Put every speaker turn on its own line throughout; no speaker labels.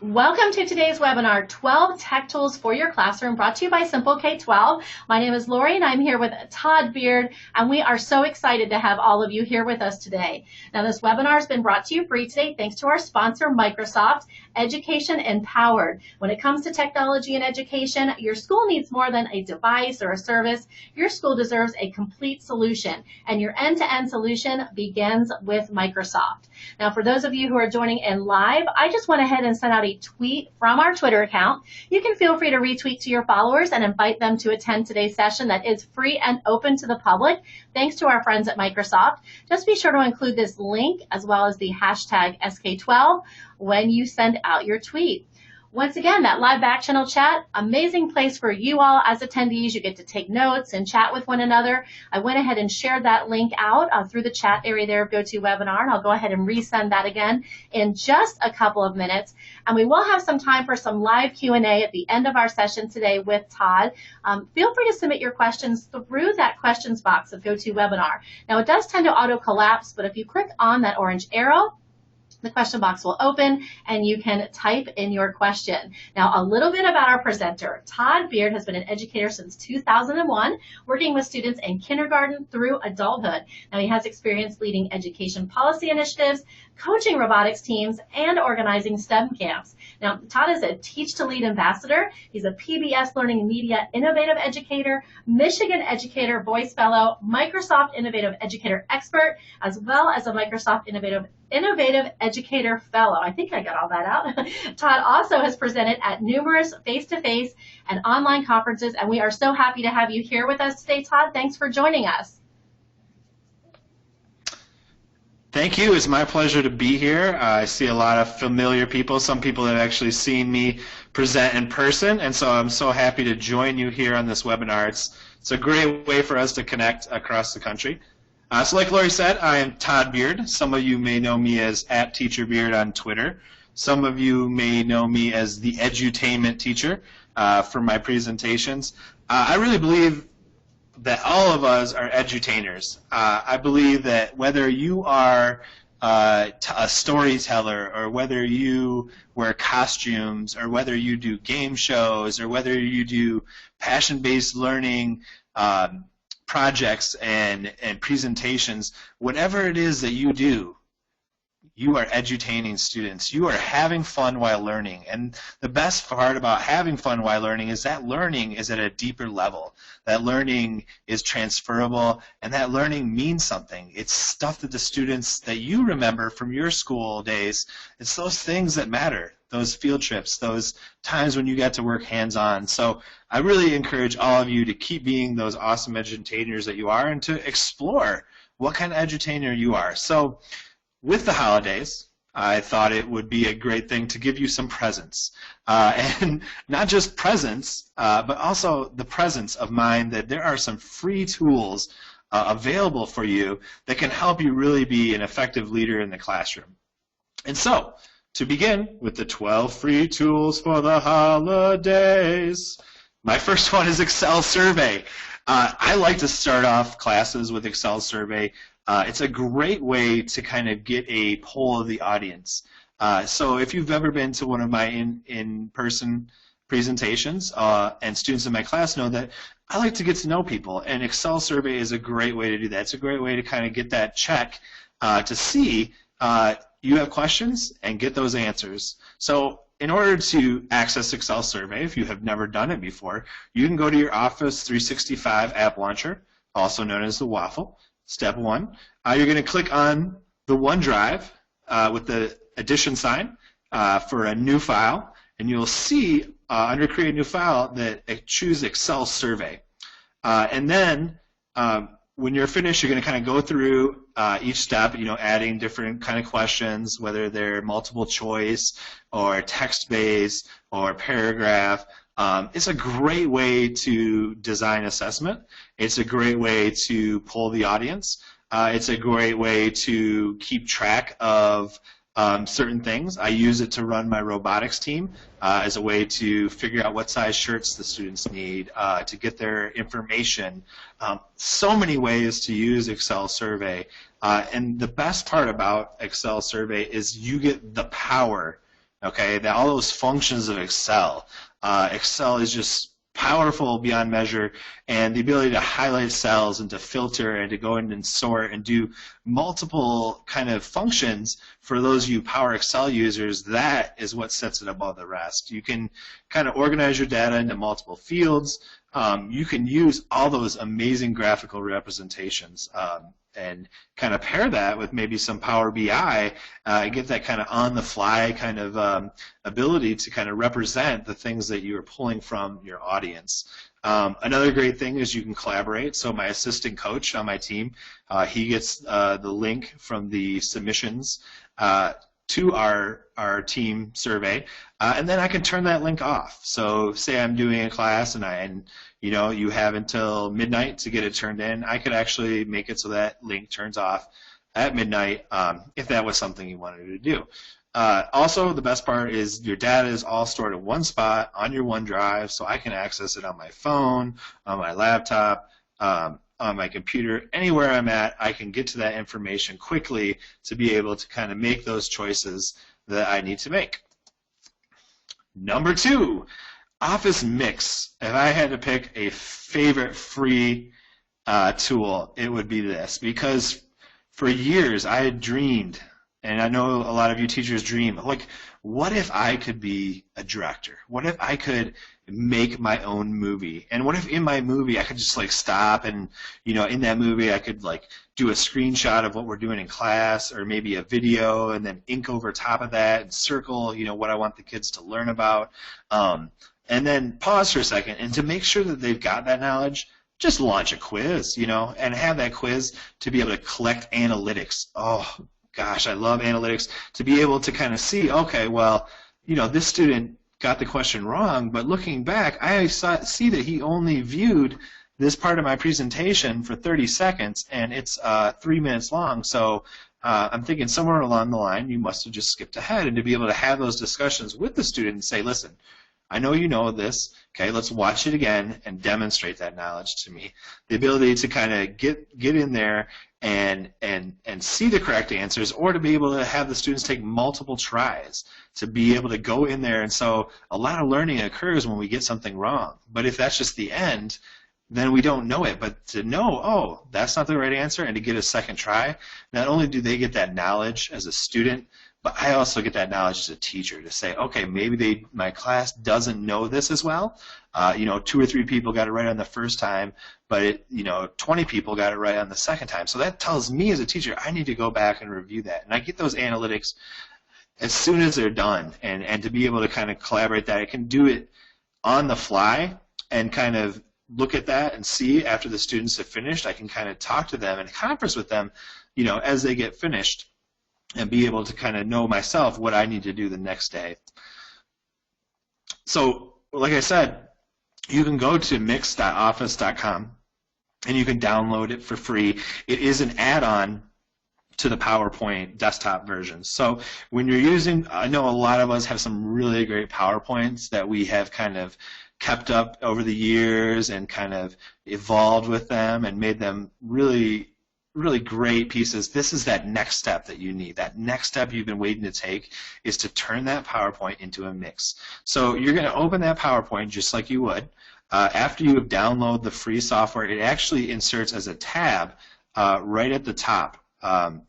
Welcome to today's webinar, 12 Tech Tools for Your Classroom, brought to you by Simple K-12. My name is Lori and I'm here with Todd Beard, and we are so excited to have all of you here with us today. Now, this webinar has been brought to you free today thanks to our sponsor, Microsoft, Education Empowered. When it comes to technology and education, your school needs more than a device or a service. Your school deserves a complete solution, and your end-to-end solution begins with Microsoft. Now, for those of you who are joining in live, I just went ahead and sent out a tweet from our Twitter account. You can feel free to retweet to your followers and invite them to attend today's session that is free and open to the public, thanks to our friends at Microsoft. Just be sure to include this link as well as the hashtag SK12 when you send out your tweet. Once again, that live back channel chat, amazing place for you all as attendees. You get to take notes and chat with one another. I went ahead and shared that link out through the chat area there of GoToWebinar, and I'll go ahead and resend that again in just a couple of minutes. And we will have some time for some live Q&A at the end of our session today with Todd. Feel free to submit your questions through that questions box of GoToWebinar. Now, it does tend to auto-collapse, but if you click on that orange arrow, the question box will open and you can type in your question. Now, a little bit about our presenter. Todd Beard has been an educator since 2001, working with students in kindergarten through adulthood. Now, he has experience leading education policy initiatives, coaching robotics teams, and organizing STEM camps. Now, Todd is a Teach to Lead ambassador. He's a PBS Learning Media Innovative Educator, Michigan Educator Voice Fellow, Microsoft Innovative Educator Expert, as well as a Microsoft Innovative Educator Fellow. I think I got all that out. Todd also has presented at numerous face-to-face and online conferences, and we are so happy to have you here with us today, Todd. Thanks for joining us.
Thank you. It's my pleasure to be here. I see a lot of familiar people, some people that have actually seen me present in person, and so I'm so happy to join you here on this webinar. It's a great way for us to connect across the country. So like Lori said, I am Todd Beard. Some of you may know me as @TeacherBeard on Twitter. Some of you may know me as the Edu-Tainer teacher for my presentations. I really believe that all of us are edutainers. I believe that whether you are a storyteller, or whether you wear costumes, or whether you do game shows, or whether you do passion-based learning projects and presentations, whatever it is that you do, you are edutaining students. You are having fun while learning. And the best part about having fun while learning is that learning is at a deeper level. That learning is transferable, and that learning means something. It's stuff that the students that you remember from your school days, it's those things that matter, those field trips, those times when you got to work hands-on. So I really encourage all of you to keep being those awesome edutainers that you are, and to explore what kind of edutainer you are. So with the holidays, I thought it would be a great thing to give you some presents. And not just presents, but also the presence of mind that there are some free tools available for you that can help you really be an effective leader in the classroom. And so, to begin with the 12 free tools for the holidays, my first one is Excel Survey. I like to start off classes with Excel Survey. It's a great way to kind of get a poll of the audience. So if you've ever been to one of my in-person presentations, and students in my class know that I like to get to know people, and Excel Survey is a great way to do that. It's a great way to kind of get that check to see you have questions and get those answers. So in order to access Excel Survey, if you have never done it before, you can go to your Office 365 app launcher, also known as the Waffle. Step one, you're going to click on the OneDrive with the addition sign for a new file, and you'll see under Create New File that choose Excel Survey. And then when you're finished, you're going to kind of go through each step, adding different kind of questions, whether they're multiple choice or text-based or paragraph. It's a great way to design assessment. It's a great way to poll the audience. It's a great way to keep track of certain things. I use it to run my robotics team as a way to figure out what size shirts the students need, to get their information. So many ways to use Excel Survey. And the best part about Excel Survey is you get the power Okay, all those functions of Excel. Excel is just powerful beyond measure, and the ability to highlight cells and to filter and to go in and sort and do multiple kind of functions for those of you Power Excel users, that is what sets it above the rest. You can kind of organize your data into multiple fields. You can use all those amazing graphical representations and kind of pair that with maybe some Power BI, get that kind of on-the-fly kind of ability to kind of represent the things that you are pulling from your audience. Another great thing is you can collaborate. So my assistant coach on my team, he gets the link from the submissions to our team survey, and then I can turn that link off. So say I'm doing a class and you know, you have until midnight to get it turned in. I could actually make it so that link turns off at midnight if that was something you wanted to do. Also, the best part is your data is all stored in one spot on your OneDrive, so I can access it on my phone, on my laptop, on my computer, anywhere I'm at. I can get to that information quickly to be able to kind of make those choices that I need to make. Number 2, Office Mix. If I had to pick a favorite free tool, it would be this, because for years I had dreamed, and I know a lot of you teachers dream, like, what if I could be a director? What if I could make my own movie? And what if in my movie I could just like stop and, you know, in that movie I could like do a screenshot of what we're doing in class, or maybe a video, and then ink over top of that and circle, you know, what I want the kids to learn about. And then pause for a second, and to make sure that they've got that knowledge, just launch a quiz, you know, and have that quiz to be able to collect analytics. Oh, gosh, I love analytics, to be able to kind of see, okay, well, you know, this student got the question wrong, but looking back, I see that he only viewed this part of my presentation for 30 seconds, and it's 3 minutes long, so I'm thinking somewhere along the line you must have just skipped ahead. And to be able to have those discussions with the student and say, listen, I know you know this, okay, let's watch it again and demonstrate that knowledge to me. The ability to kind of get in there and see the correct answers, or to be able to have the students take multiple tries, to be able to go in there. And so a lot of learning occurs when we get something wrong. But if that's just the end, then we don't know it. But to know, oh, that's not the right answer, and to get a second try, not only do they get that knowledge as a student, but I also get that knowledge as a teacher to say, okay, maybe my class doesn't know this as well. You know, 2 or 3 people got it right on the first time, but 20 people got it right on the second time. So that tells me as a teacher, I need to go back and review that. And I get those analytics as soon as they're done. And to be able to kind of collaborate that, I can do it on the fly and kind of look at that and see after the students have finished. I can kind of talk to them and conference with them, you know, as they get finished, and be able to kind of know myself what I need to do the next day. So, like I said, you can go to mix.office.com and you can download it for free. It is an add-on to the PowerPoint desktop version. So when you're using, I know a lot of us have some really great PowerPoints that we have kind of kept up over the years and kind of evolved with them and made them really great pieces. This is that next step that you need. That next step you've been waiting to take is to turn that PowerPoint into a mix. So you're going to open that PowerPoint just like you would. After you have downloaded the free software, it actually inserts as a tab right at the top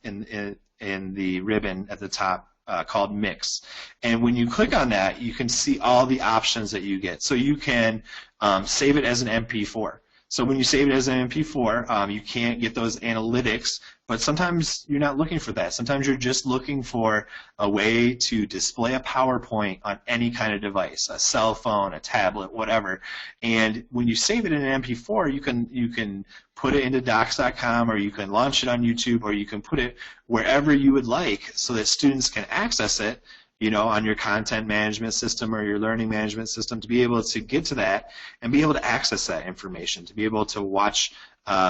in the ribbon at the top called Mix. And when you click on that, you can see all the options that you get. So you can save it as an MP4. So when you save it as an MP4, you can't get those analytics, but sometimes you're not looking for that. Sometimes you're just looking for a way to display a PowerPoint on any kind of device, a cell phone, a tablet, whatever. And when you save it in an MP4, you can put it into docs.com, or you can launch it on YouTube, or you can put it wherever you would like so that students can access it, you know, on your content management system or your learning management system, to be able to get to that and be able to access that information, to be able to watch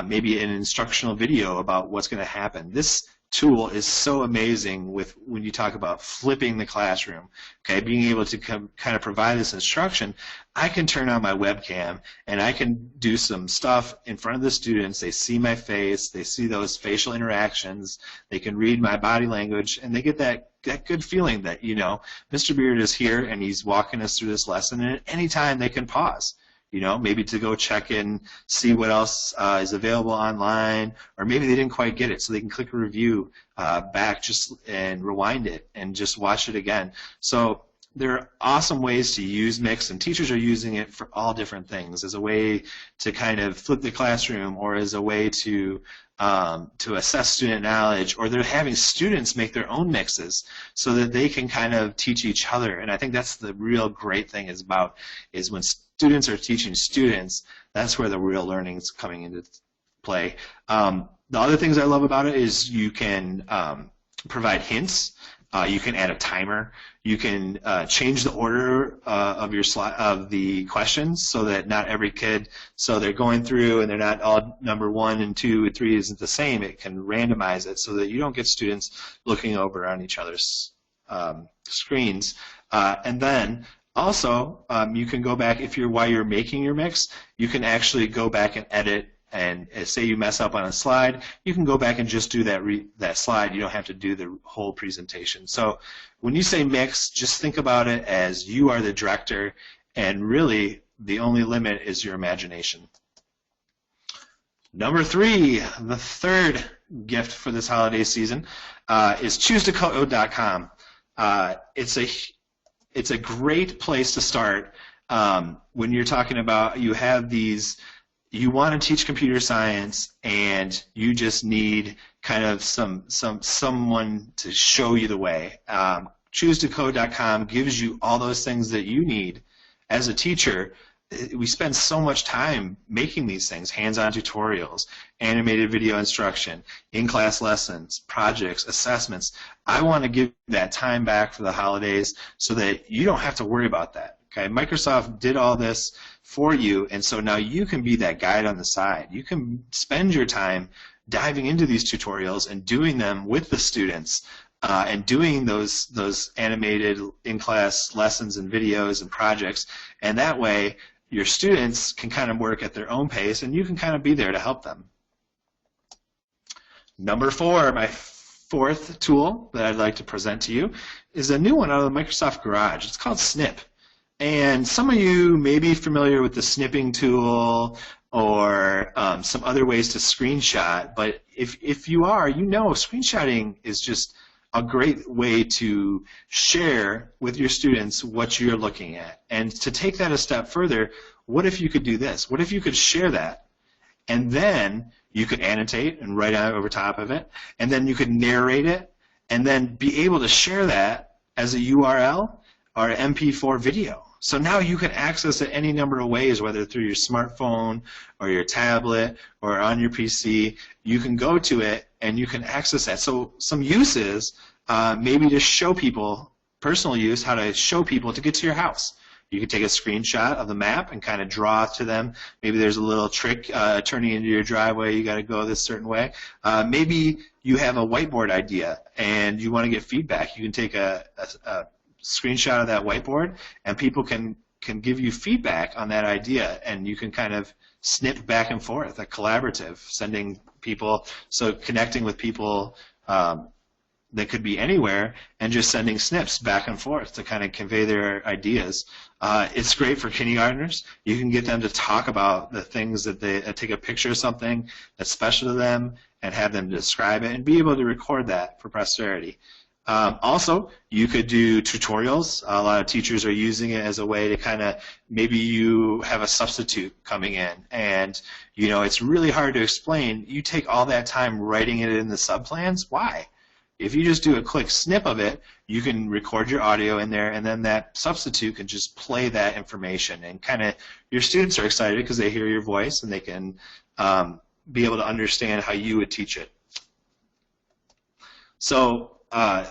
maybe an instructional video about what's going to happen. This tool is so amazing with when you talk about flipping the classroom, okay, being able to kind of provide this instruction. I can turn on my webcam and I can do some stuff in front of the students. They see my face, they see those facial interactions, they can read my body language, and they get that that good feeling that, you know, Mr. Beard is here and he's walking us through this lesson, and at any time they can pause, you know, maybe to go check in, see what else is available online, or maybe they didn't quite get it, so they can click a review back just and rewind it and just watch it again. So there are awesome ways to use Mix, and teachers are using it for all different things, as a way to kind of flip the classroom, or as a way to assess student knowledge, or they're having students make their own mixes so that they can kind of teach each other. And I think that's the real great thing is when students are teaching students, that's where the real learning is coming into play. The other things I love about it is you can provide hints. You can add a timer. You can change the order of the questions so that not every kid, so they're going through and they're not all number 1 and 2 and 3 isn't the same. It can randomize it so that you don't get students looking over on each other's screens. And then also you can go back, while you're making your mix, you can actually go back and edit. And say you mess up on a slide, you can go back and just do that slide. You don't have to do the whole presentation. So when you say mix, just think about it as you are the director, and really the only limit is your imagination. Number 3, the third gift for this holiday season is ChooseToCode.com. It's a great place to start when you're talking about you want to teach computer science and you just need kind of someone to show you the way. ChooseToCode.com gives you all those things that you need as a teacher. We spend so much time making these things: hands-on tutorials, animated video instruction, in-class lessons, projects, assessments. I want to give that time back for the holidays so that you don't have to worry about that. Okay, Microsoft did all this for you, and so now you can be that guide on the side. You can spend your time diving into these tutorials and doing them with the students, and doing those animated in-class lessons and videos and projects, and that way your students can kind of work at their own pace, and you can kind of be there to help them. Number 4, my fourth tool that I'd like to present to you is a new one out of the Microsoft Garage. It's called Snip. And some of you may be familiar with the snipping tool or some other ways to screenshot, but if you are, you know screenshotting is just a great way to share with your students what you're looking at. And to take that a step further, what if you could do this? What if you could share that, and then you could annotate and write out over top of it, and then you could narrate it, and then be able to share that as a URL or an MP4 video. So now you can access it any number of ways, whether through your smartphone or your tablet or on your PC. You can go to it and you can access that. So some uses, maybe to show people, personal use, how to show people to get to your house. You can take a screenshot of the map and kind of draw to them. Maybe there's a little trick turning into your driveway. You got to go this certain way. Maybe you have a whiteboard idea and you want to get feedback. You can take a screenshot of that whiteboard, and people can give you feedback on that idea, and you can kind of snip back and forth, a collaborative, sending people, so connecting with people that could be anywhere, and just sending snips back and forth to kind of convey their ideas. It's great for kindergartners. You can get them to talk about the things that they take a picture of something that's special to them and have them describe it and be able to record that for posterity. Also, you could do tutorials. A lot of teachers are using it as a way to kind of, maybe you have a substitute coming in and you know it's really hard to explain. You take all that time writing it in the subplans. Why? If you just do a quick snip of it, you can record your audio in there, and then that substitute can just play that information, and kind of your students are excited because they hear your voice and they can be able to understand how you would teach it. So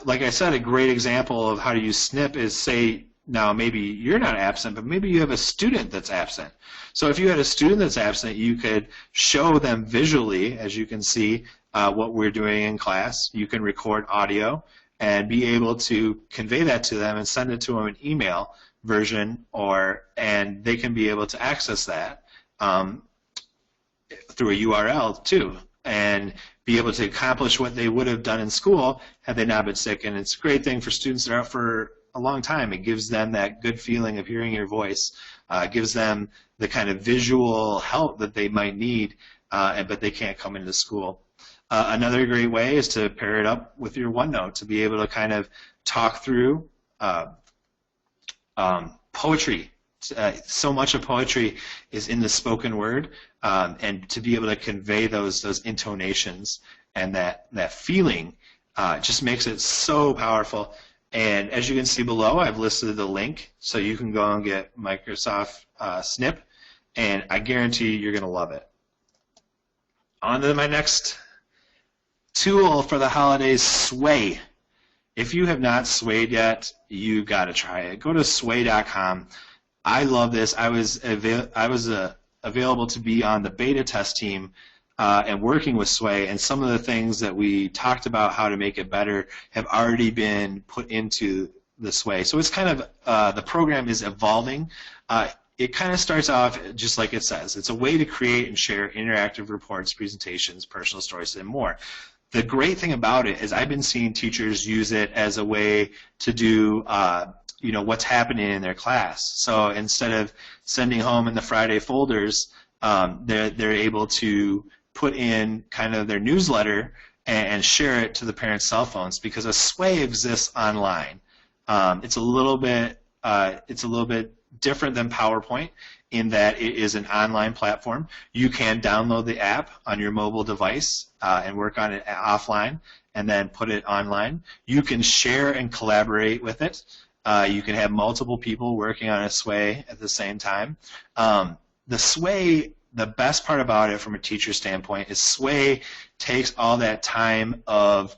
like I said, a great example of how to use Snip is, say, now maybe you're not absent, but maybe you have a student that's absent. So if you had a student that's absent, you could show them visually, as you can see, what we're doing in class. You can record audio and be able to convey that to them and send it to them in email version, and they can be able to access that through a URL too. and be able to accomplish what they would have done in school had they not been sick. And it's a great thing for students that are out for a long time. It gives them that good feeling of hearing your voice. It gives them the kind of visual help that they might need, but they can't come into school. Another great way is to pair it up with your OneNote to be able to kind of talk through poetry. So much of poetry is in the spoken word, and to be able to convey those intonations and that feeling just makes it so powerful. And as you can see below, I've listed the link, so you can go and get Microsoft Snip, and I guarantee you're going to love it. On to my next tool for the holidays, Sway. If you have not swayed yet, you got to try it. Go to sway.com. I love this. I was available to be on the beta test team and working with Sway, and some of the things that we talked about how to make it better have already been put into the Sway. So it's kind of the program is evolving. It kind of starts off just like it says. It's a way to create and share interactive reports, presentations, personal stories, and more. The great thing about it is I've been seeing teachers use it as a way to do what's happening in their class. So instead of sending home in the Friday folders, they're able to put in kind of their newsletter and share it to the parents' cell phones, because a Sway exists online. It's a little bit different than PowerPoint in that it is an online platform. You can download the app on your mobile device and work on it offline and then put it online. You can share and collaborate with it. You can have multiple people working on a Sway at the same time. The Sway, the best part about it from a teacher standpoint is Sway takes all that time of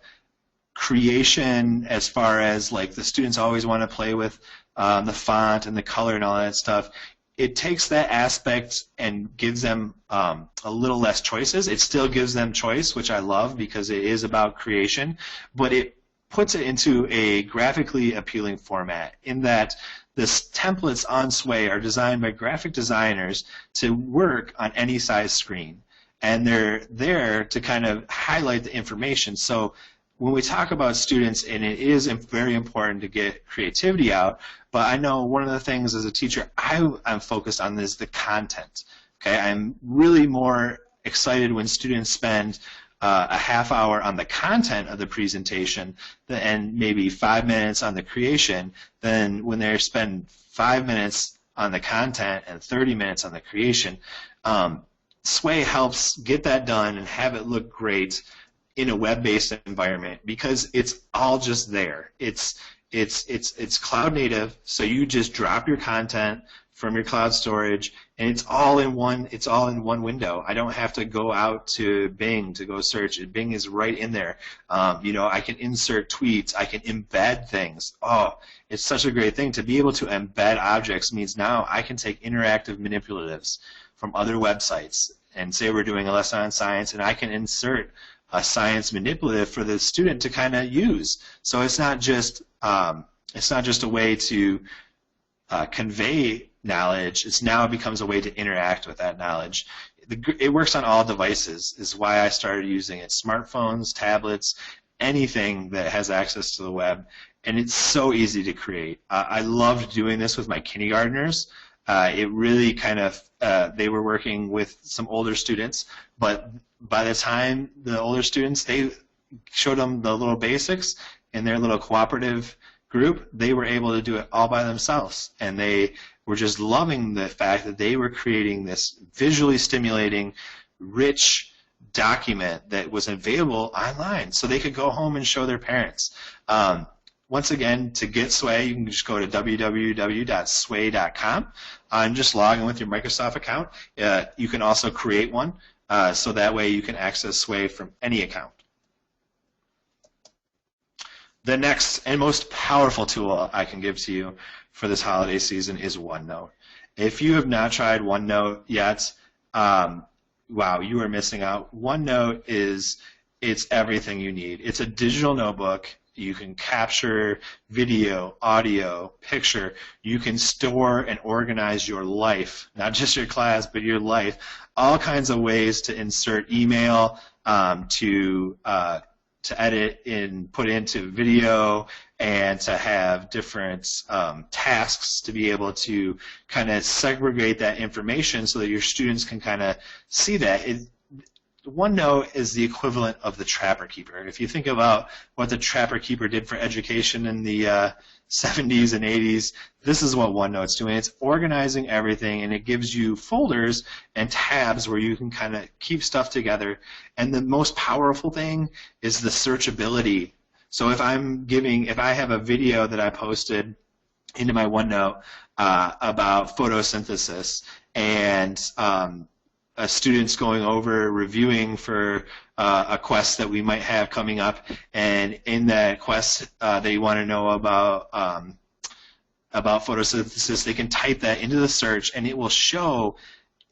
creation, as far as like the students always want to play with the font and the color and all that stuff. It takes that aspect and gives them a little less choices. It still gives them choice, which I love because it is about creation, but it puts it into a graphically appealing format in that the templates on Sway are designed by graphic designers to work on any size screen, and they're there to kind of highlight the information. So when we talk about students, and it is very important to get creativity out, but I know one of the things as a teacher I'm focused on is the content. Okay, I'm really more excited when students spend a half hour on the content of the presentation and maybe 5 minutes on the creation than when they spend 5 minutes on the content and 30 minutes on the creation. Sway helps get that done and have it look great in a web-based environment because it's all just there. It's cloud native, so you just drop your content from your cloud storage, and it's all in one window. I don't have to go out to Bing to go search it. Bing is right in there. I can insert tweets. I can embed things. Oh, it's such a great thing to be able to embed objects. Means now I can take interactive manipulatives from other websites and say we're doing a lesson on science, and I can insert a science manipulative for the student to kind of use. So it's not just a way to convey knowledge. It now becomes a way to interact with that knowledge. It works on all devices, is why I started using it. Smartphones, tablets, anything that has access to the web, and it's so easy to create. I loved doing this with my kindergartners. It really kind of, they were working with some older students, but by the time the older students, they showed them the little basics in their little cooperative group, they were able to do it all by themselves, and they were just loving the fact that they were creating this visually stimulating, rich document that was available online, so they could go home and show their parents. Once again, to get Sway, you can just go to www.sway.com and just log in with your Microsoft account. You can also create one, so that way you can access Sway from any account. The next and most powerful tool I can give to you for this holiday season is OneNote. If you have not tried OneNote yet, wow, you are missing out. OneNote it's everything you need. It's a digital notebook. You can capture video, audio, picture. You can store and organize your life, not just your class, but your life. All kinds of ways to insert email, to edit and put into video, and to have different tasks to be able to kind of segregate that information so that your students can kind of see that. OneNote is the equivalent of the Trapper Keeper. If you think about what the Trapper Keeper did for education in the 70s and 80s, this is what OneNote's doing. It's organizing everything, and it gives you folders and tabs where you can kind of keep stuff together. And the most powerful thing is the searchability. So if I have a video that I posted into my OneNote about photosynthesis, and a student's going over reviewing for a quest that we might have coming up, and in that quest they want to know about photosynthesis, they can type that into the search, and it will show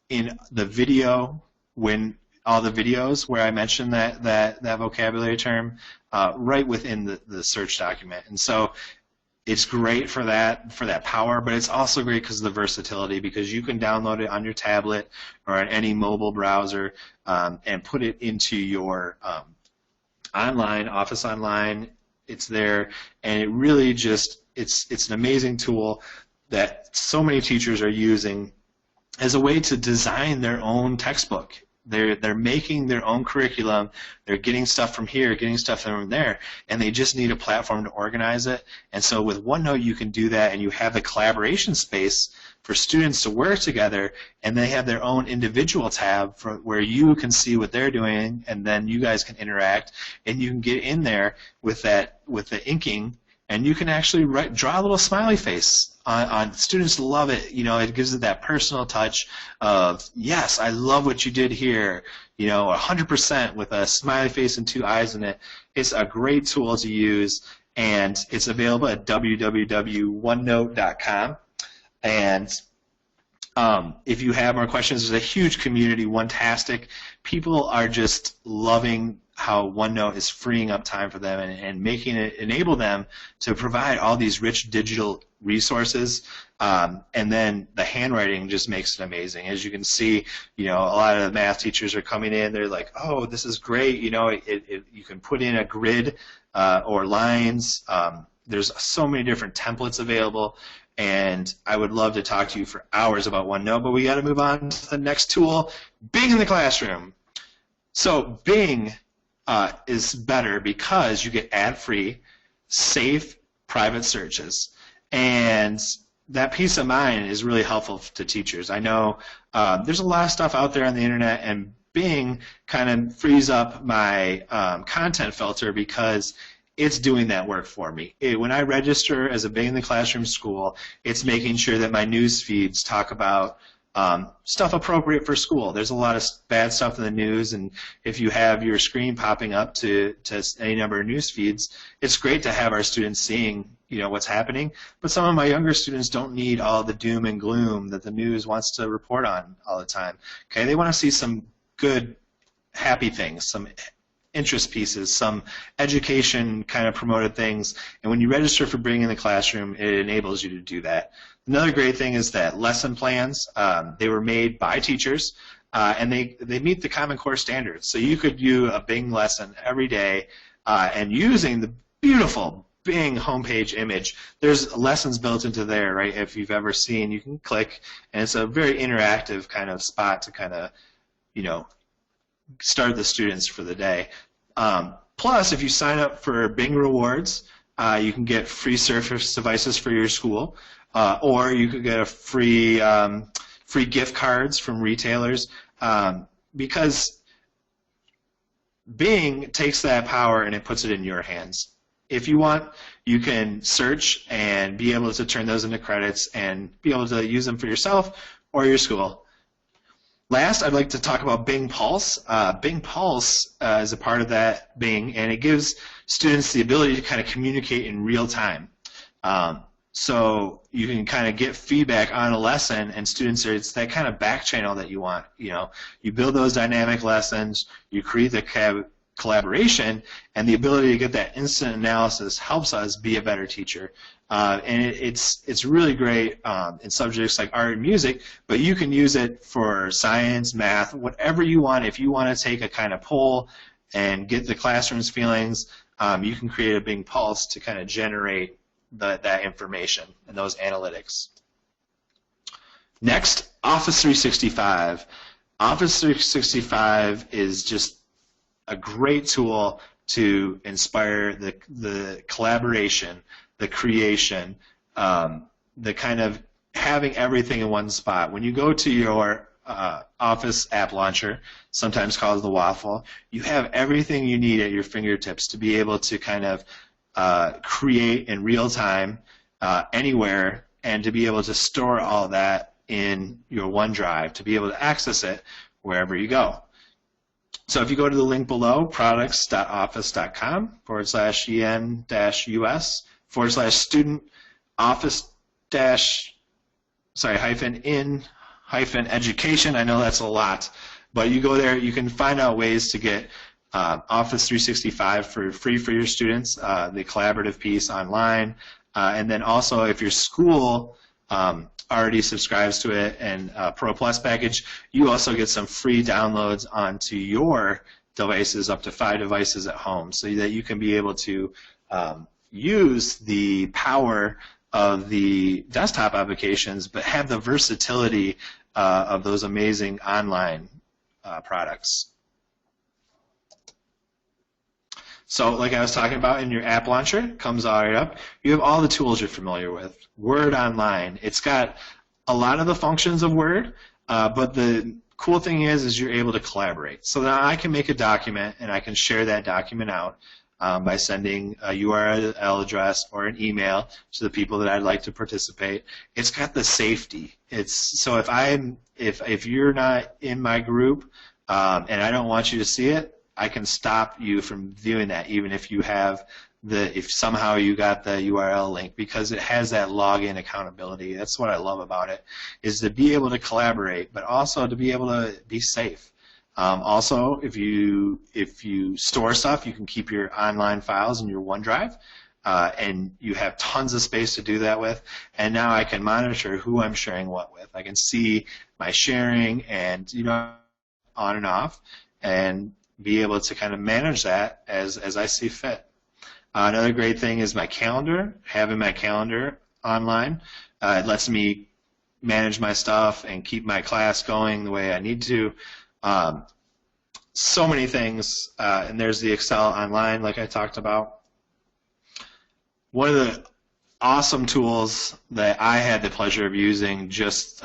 in the video, when all the videos where I mentioned that vocabulary term, right within the search document. And so it's great for that power, but it's also great because of the versatility, because you can download it on your tablet or on any mobile browser and put it into your Office Online. It's there, and it really just, it's an amazing tool that so many teachers are using as a way to design their own textbook. They're making their own curriculum. They're getting stuff from here, getting stuff from there, and they just need a platform to organize it. And so with OneNote, you can do that, and you have the collaboration space for students to work together, and they have their own individual tab for where you can see what they're doing, and then you guys can interact, and you can get in there with the inking, and you can actually draw a little smiley face. On students love it. You know, it gives it that personal touch of, yes, I love what you did here, 100% with a smiley face and two eyes in it. It's a great tool to use, and it's available at www.onenote.com. And if you have more questions, there's a huge community, Onetastic. People are just loving how OneNote is freeing up time for them and making it enable them to provide all these rich digital resources, and then the handwriting just makes it amazing. As you can see, a lot of the math teachers are coming in, they're like, oh, this is great, you can put in a grid or lines. There's so many different templates available, and I would love to talk to you for hours about OneNote, but we got to move on to the next tool, Bing in the classroom. So Bing is better because you get ad-free, safe, private searches. And that peace of mind is really helpful to teachers. I know there's a lot of stuff out there on the internet, and Bing kind of frees up my content filter because it's doing that work for me. When I register as a Bing in the Classroom school, it's making sure that my news feeds talk about stuff appropriate for school. There's a lot of bad stuff in the news, and if you have your screen popping up to any number of news feeds, it's great to have our students seeing what's happening. But some of my younger students don't need all the doom and gloom that the news wants to report on all the time. Okay, they want to see some good, happy things, some interest pieces, some education kind of promoted things, and when you register for Bing in the Classroom, it enables you to do that. Another great thing is that lesson plans, they were made by teachers, and they meet the Common Core standards. So you could do a Bing lesson every day, and using the beautiful Bing homepage image, there's lessons built into there, right? If you've ever seen, you can click, and it's a very interactive kind of spot to kind of, start the students for the day. Plus, if you sign up for Bing Rewards, you can get free Surface devices for your school, or you could get a free gift cards from retailers, because Bing takes that power and it puts it in your hands. If you want, you can search and be able to turn those into credits and be able to use them for yourself or your school. Last, I'd like to talk about Bing Pulse. Bing Pulse is a part of that Bing, and it gives students the ability to kind of communicate in real time. So you can kind of get feedback on a lesson, and students it's that kind of back channel that you want. You build those dynamic lessons, you create the collaboration, and the ability to get that instant analysis helps us be a better teacher. And it's really great in subjects like art and music, but you can use it for science, math, whatever you want. If you want to take a kind of poll and get the classroom's feelings, you can create a big pulse to kind of generate that information and those analytics. Next, Office 365. Office 365 is just a great tool to inspire the collaboration, the creation, the kind of having everything in one spot. When you go to your Office app launcher, sometimes called the Waffle, you have everything you need at your fingertips to be able to kind of create in real time anywhere, and to be able to store all that in your OneDrive, to be able to access it wherever you go. So if you go to the link below, products.office.com/en-us/student office -in-education. I know that's a lot, but you go there, you can find out ways to get Office 365 for free for your students, the collaborative piece online, and then also if your school already subscribes to it and Pro Plus package, you also get some free downloads onto your devices, up to 5 devices at home, so that you can be able to use the power of the desktop applications, but have the versatility of those amazing online products. So like I was talking about, in your app launcher, comes all right up. You have all the tools you're familiar with. Word Online. It's got a lot of the functions of Word, but the cool thing is you're able to collaborate. So now I can make a document, and I can share that document out by sending a URL address or an email to the people that I'd like to participate. It's got the safety. So if you're not in my group and I don't want you to see it, I can stop you from viewing that, even if you have if somehow you got the URL link, because it has that login accountability. That's what I love about it, is to be able to collaborate, but also to be able to be safe. Also, if you store stuff, you can keep your online files in your OneDrive, and you have tons of space to do that with. And now I can monitor who I'm sharing what with. I can see my sharing and on and off, and be able to kind of manage that as I see fit. Another great thing is my calendar, having my calendar online. It lets me manage my stuff and keep my class going the way I need to. So many things, and there's the Excel online like I talked about. One of the awesome tools that I had the pleasure of using just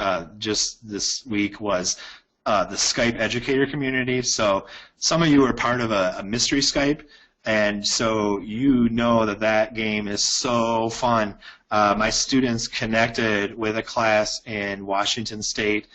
this week was the Skype educator community. So some of you are part of a mystery Skype, and so you know that game is so fun. My students connected with a class in Washington State,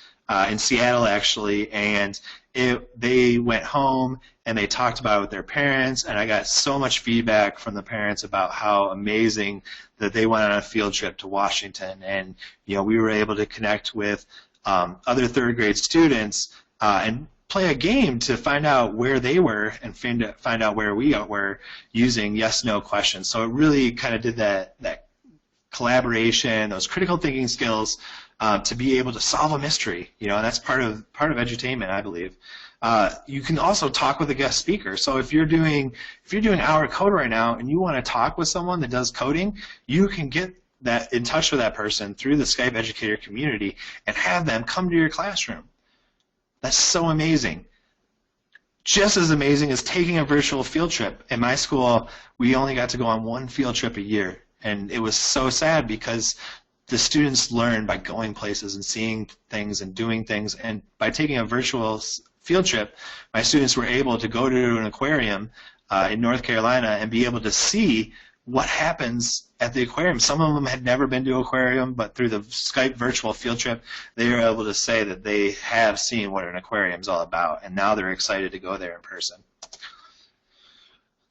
in Seattle actually, and they went home and they talked about it with their parents, and I got so much feedback from the parents about how amazing that they went on a field trip to Washington, and we were able to connect with other third grade students and play a game to find out where they were and find out where we were using yes/no questions. So it really kind of did that collaboration, those critical thinking skills to be able to solve a mystery. And that's part of edutainment, I believe. You can also talk with a guest speaker. So if you're doing Our Code right now and you want to talk with someone that does coding, you can get in touch with that person through the Skype educator community and have them come to your classroom. That's so amazing. Just as amazing as taking a virtual field trip. In my school, we only got to go on one field trip a year, and it was so sad because the students learn by going places and seeing things and doing things, and by taking a virtual field trip, my students were able to go to an aquarium in North Carolina and be able to see what happens at the aquarium. Some of them had never been to an aquarium, but through the Skype virtual field trip, they were able to say that they have seen what an aquarium is all about, and now they're excited to go there in person.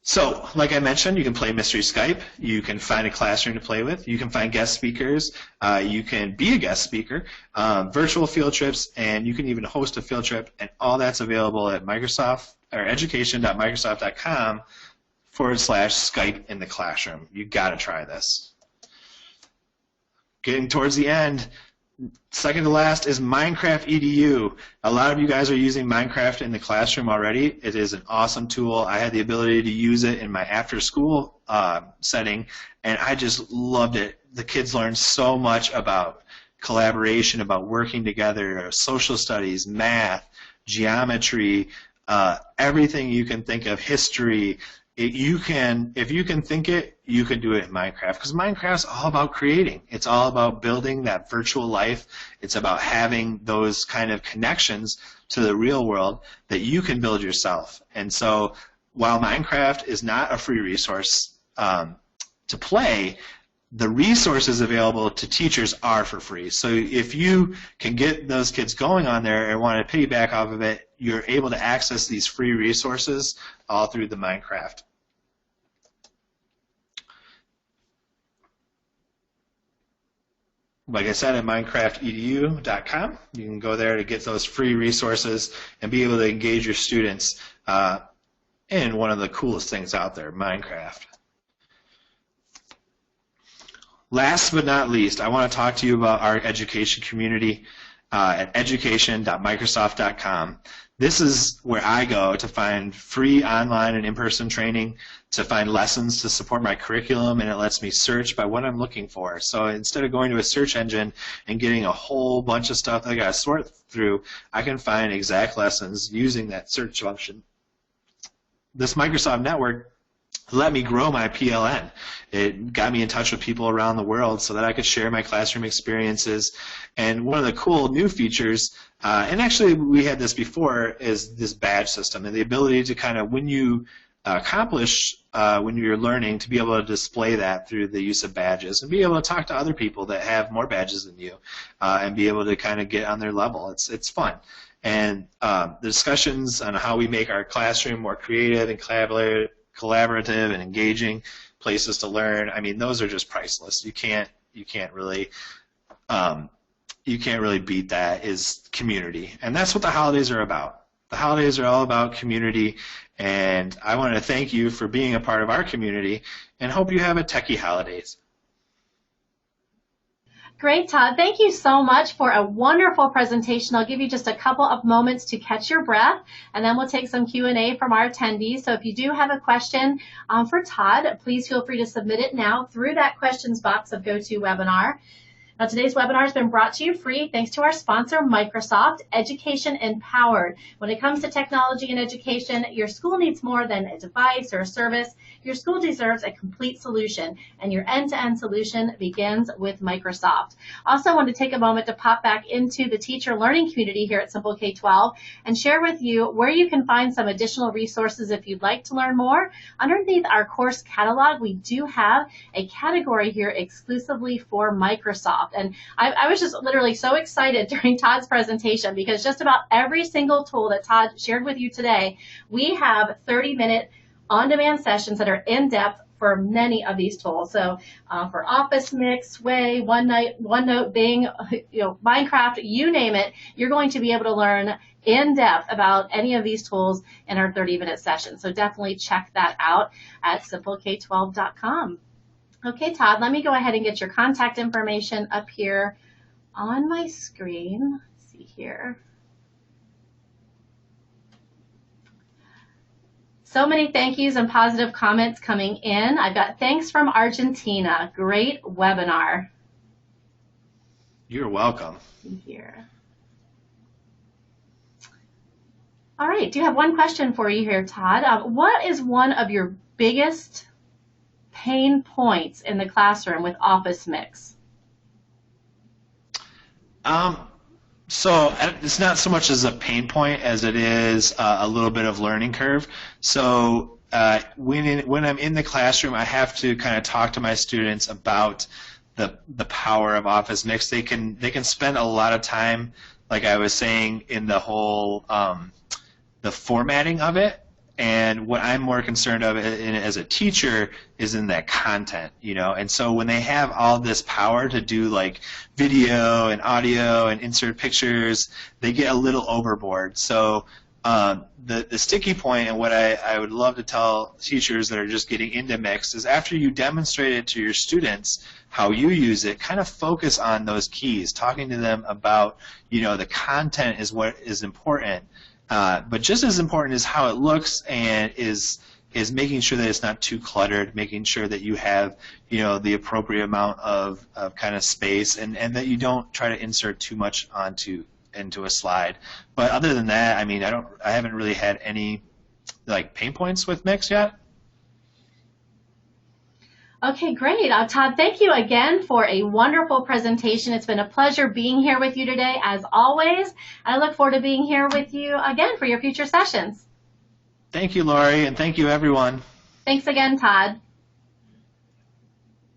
So, like I mentioned, you can play Mystery Skype. You can find a classroom to play with. You can find guest speakers. You can be a guest speaker, virtual field trips, and you can even host a field trip. And all that's available at Microsoft or education.microsoft.com/Skype in the classroom. You got to try this. Getting towards the end. Second to last is Minecraft Edu. A lot of you guys are using Minecraft in the classroom already. It is an awesome tool. I had the ability to use it in my after-school setting, and I just loved it. The kids learned so much about collaboration, about working together, social studies, math, geometry, everything you can think of, history. If you can think it, you can do it in Minecraft, because Minecraft's all about creating. It's all about building that virtual life. It's about having those kind of connections to the real world that you can build yourself. And so while Minecraft is not a free resource to play, the resources available to teachers are for free. So if you can get those kids going on there and want to piggyback off of it, you're able to access these free resources all through the Minecraft. Like I said, at minecraftedu.com, you can go there to get those free resources and be able to engage your students in one of the coolest things out there, Minecraft. Last but not least, I want to talk to you about our education community at education.microsoft.com. This is where I go to find free online and in-person training, to find lessons to support my curriculum, and it lets me search by what I'm looking for. So instead of going to a search engine and getting a whole bunch of stuff that I got to sort through, I can find exact lessons using that search function. This Microsoft Network let me grow my PLN. It got me in touch with people around the world so that I could share my classroom experiences. And one of the cool new features, and actually we had this before, is this badge system and the ability to kind of, when you accomplish when you're learning, to be able to display that through the use of badges and be able to talk to other people that have more badges than you and be able to kind of get on their level. It's fun. And the discussions on how we make our classroom more creative and collaborative and engaging places to learn, I mean, those are just priceless. You can't really beat that. Is community, and that's what the holidays are about. The holidays are all about community, and I want to thank you for being a part of our community and hope you have a techie holidays.
Great, Todd. Thank you so much for a wonderful presentation. I'll give you just a couple of moments to catch your breath, and then we'll take some Q&A from our attendees. So if you do have a question for Todd, please feel free to submit it now through that questions box of GoToWebinar. Now, today's webinar has been brought to you free thanks to our sponsor, Microsoft, Education Empowered. When it comes to technology and education, your school needs more than a device or a service. Your school deserves a complete solution, and your end-to-end solution begins with Microsoft. Also, I want to take a moment to pop back into the teacher learning community here at Simple K-12 and share with you where you can find some additional resources if you'd like to learn more. Underneath our course catalog, we do have a category here exclusively for Microsoft. And I was just literally so excited during Todd's presentation because just about every single tool that Todd shared with you today, we have 30-minute on-demand sessions that are in-depth for many of these tools. So for Office Mix, Sway, OneNote, Bing, Minecraft, you name it, you're going to be able to learn in depth about any of these tools in our 30-minute session. So definitely check that out at simpleK12.com. Okay, Todd, let me go ahead and get your contact information up here on my screen. Let's see here. So many thank yous and positive comments coming in. I've got thanks from Argentina. Great webinar.
You're welcome.
Here. All right, do you have one question for you here, Todd? What is one of your biggest pain points in the classroom with Office Mix?
So it's not so much as a pain point as it is a little bit of learning curve. So when I'm in the classroom, I have to kind of talk to my students about the power of Office Mix. They can spend a lot of time, like I was saying, in the whole the formatting of it. And what I'm more concerned of as a teacher is in that content, And so when they have all this power to do like video and audio and insert pictures, they get a little overboard. So the sticky point, and what I would love to tell teachers that are just getting into Mix, is after you demonstrate it to your students how you use it, kind of focus on those keys, talking to them about, the content is what is important. But just as important is how it looks, and is making sure that it's not too cluttered, making sure that you have, the appropriate amount of kind of space, and that you don't try to insert too much into a slide. But other than that, I mean, I haven't really had any like pain points with Mix yet.
Okay, great. Todd, thank you again for a wonderful presentation. It's been a pleasure being here with you today, as always. I look forward to being here with you again for your future sessions.
Thank you, Lori, and thank you, everyone.
Thanks again, Todd.